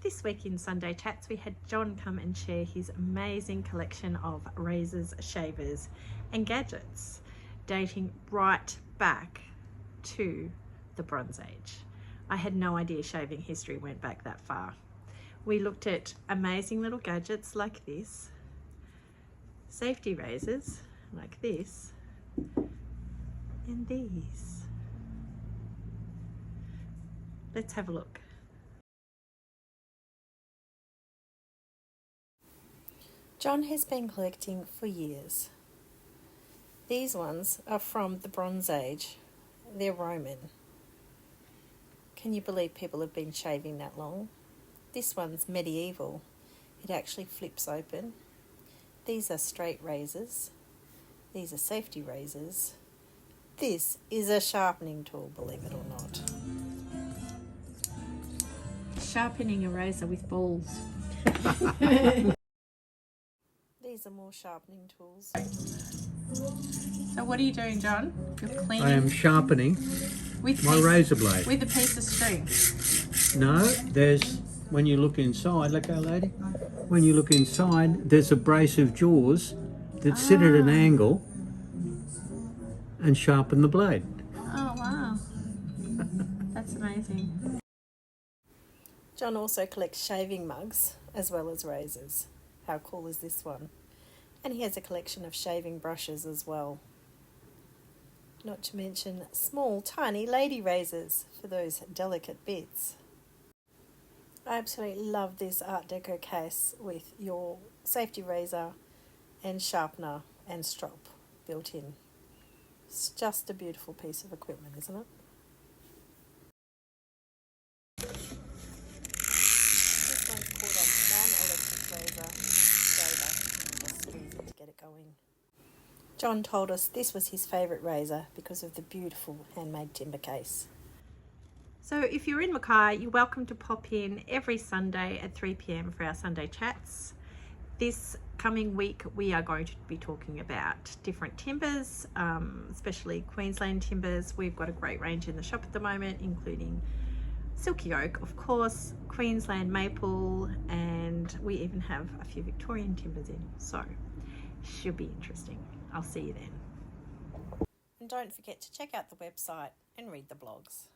This week in Sunday Chats, we had John come and share his amazing collection of razors, shavers and gadgets dating right back to the Bronze Age. I had no idea shaving history went back that far. We looked at amazing little gadgets like this, safety razors like this, and these. Let's have a look. John has been collecting for years. These ones are from the Bronze Age. They're Roman. Can you believe people have been shaving that long? This one's medieval. It actually flips open. These are straight razors. These are safety razors. This is a sharpening tool, believe it or not. Sharpening a razor with balls. These are more sharpening tools. So what are you doing, John? You're cleaning. I am sharpening my razor blade. With a piece of string. No, there's, when you look inside, look how lady, when you look inside, there's a brace of jaws that sit at an angle and sharpen the blade. Oh wow, that's amazing. John also collects shaving mugs as well as razors. How cool is this one? And he has a collection of shaving brushes as well. Not to mention small, tiny lady razors for those delicate bits. I absolutely love this Art Deco case with your safety razor and sharpener and strop built in. It's just a beautiful piece of equipment, isn't it? This one's called a non-electric razor shaver. Just squeeze it to get it going. John told us this was his favourite razor because of the beautiful handmade timber case. So if you're in Mackay, you're welcome to pop in every Sunday at 3 p.m. for our Sunday Chats. This coming week we are going to be talking about different timbers, especially Queensland timbers. We've got a great range in the shop at the moment, including silky oak, of course, Queensland maple, and we even have a few Victorian timbers in, so should be interesting. I'll see you then. And don't forget to check out the website and read the blogs.